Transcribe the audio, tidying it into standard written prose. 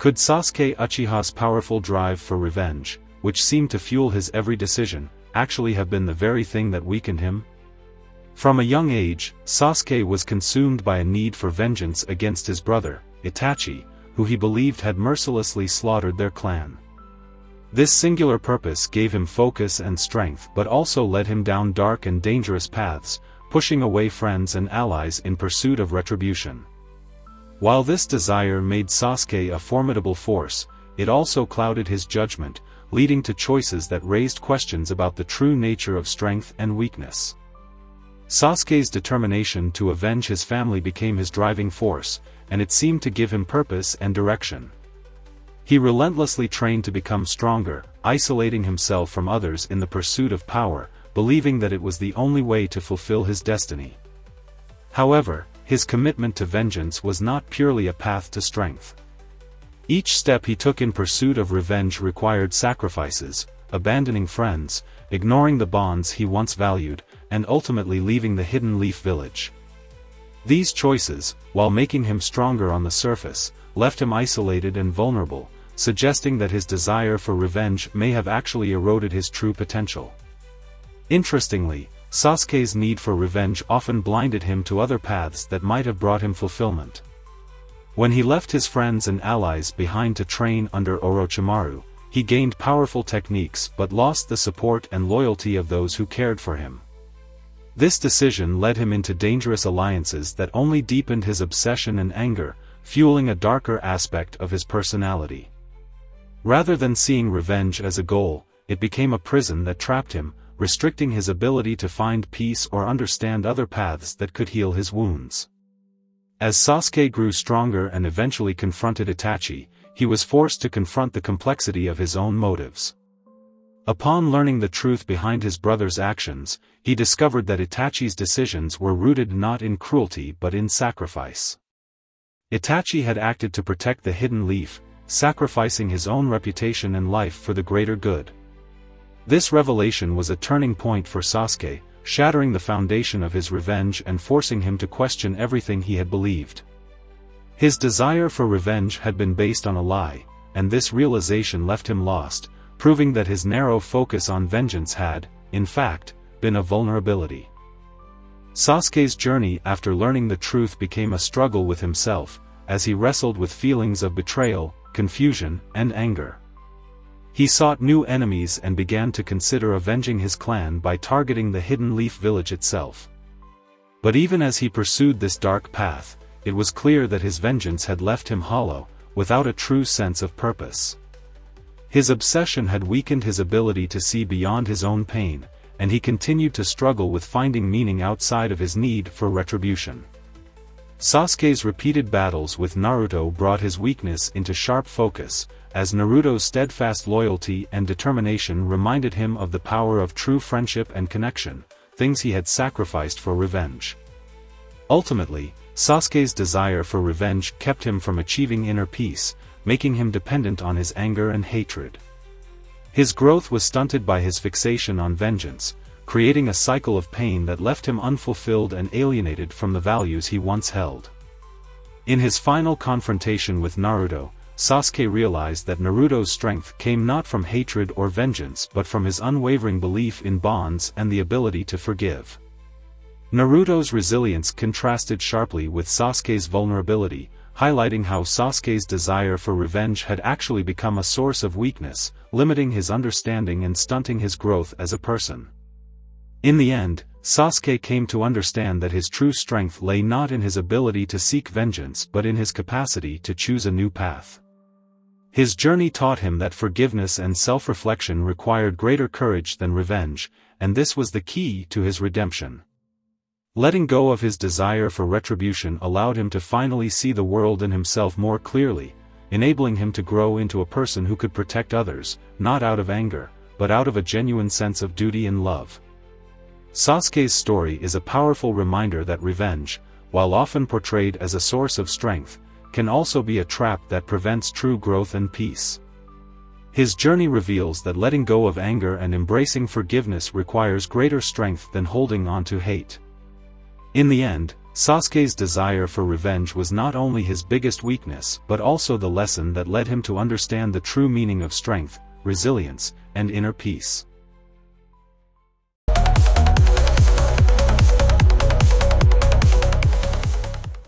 Could Sasuke Uchiha's powerful drive for revenge, which seemed to fuel his every decision, actually have been the very thing that weakened him? From a young age, Sasuke was consumed by a need for vengeance against his brother, Itachi, who he believed had mercilessly slaughtered their clan. This singular purpose gave him focus and strength but also led him down dark and dangerous paths, pushing away friends and allies in pursuit of retribution. While this desire made Sasuke a formidable force, it also clouded his judgment, leading to choices that raised questions about the true nature of strength and weakness. Sasuke's determination to avenge his family became his driving force, and it seemed to give him purpose and direction. He relentlessly trained to become stronger, isolating himself from others in the pursuit of power, believing that it was the only way to fulfill his destiny. However, his commitment to vengeance was not purely a path to strength. Each step he took in pursuit of revenge required sacrifices, abandoning friends, ignoring the bonds he once valued, and ultimately leaving the Hidden Leaf village. These choices, while making him stronger on the surface, left him isolated and vulnerable, suggesting that his desire for revenge may have actually eroded his true potential. Interestingly, Sasuke's need for revenge often blinded him to other paths that might have brought him fulfillment. When he left his friends and allies behind to train under Orochimaru, he gained powerful techniques but lost the support and loyalty of those who cared for him. This decision led him into dangerous alliances that only deepened his obsession and anger, fueling a darker aspect of his personality. Rather than seeing revenge as a goal, it became a prison that trapped him, restricting his ability to find peace or understand other paths that could heal his wounds. As Sasuke grew stronger and eventually confronted Itachi, he was forced to confront the complexity of his own motives. Upon learning the truth behind his brother's actions, he discovered that Itachi's decisions were rooted not in cruelty but in sacrifice. Itachi had acted to protect the Hidden Leaf, sacrificing his own reputation and life for the greater good. This revelation was a turning point for Sasuke, shattering the foundation of his revenge and forcing him to question everything he had believed. His desire for revenge had been based on a lie, and this realization left him lost, proving that his narrow focus on vengeance had, in fact, been a vulnerability. Sasuke's journey after learning the truth became a struggle with himself, as he wrestled with feelings of betrayal, confusion, and anger. He sought new enemies and began to consider avenging his clan by targeting the Hidden Leaf village itself. But even as he pursued this dark path, it was clear that his vengeance had left him hollow, without a true sense of purpose. His obsession had weakened his ability to see beyond his own pain, and he continued to struggle with finding meaning outside of his need for retribution. Sasuke's repeated battles with Naruto brought his weakness into sharp focus, as Naruto's steadfast loyalty and determination reminded him of the power of true friendship and connection, things he had sacrificed for revenge. Ultimately, Sasuke's desire for revenge kept him from achieving inner peace, making him dependent on his anger and hatred. His growth was stunted by his fixation on vengeance, creating a cycle of pain that left him unfulfilled and alienated from the values he once held. In his final confrontation with Naruto, Sasuke realized that Naruto's strength came not from hatred or vengeance but from his unwavering belief in bonds and the ability to forgive. Naruto's resilience contrasted sharply with Sasuke's vulnerability, highlighting how Sasuke's desire for revenge had actually become a source of weakness, limiting his understanding and stunting his growth as a person. In the end, Sasuke came to understand that his true strength lay not in his ability to seek vengeance but in his capacity to choose a new path. His journey taught him that forgiveness and self-reflection required greater courage than revenge, and this was the key to his redemption. Letting go of his desire for retribution allowed him to finally see the world and himself more clearly, enabling him to grow into a person who could protect others, not out of anger, but out of a genuine sense of duty and love. Sasuke's story is a powerful reminder that revenge, while often portrayed as a source of strength, can also be a trap that prevents true growth and peace. His journey reveals that letting go of anger and embracing forgiveness requires greater strength than holding on to hate. In the end, Sasuke's desire for revenge was not only his biggest weakness but also the lesson that led him to understand the true meaning of strength, resilience, and inner peace.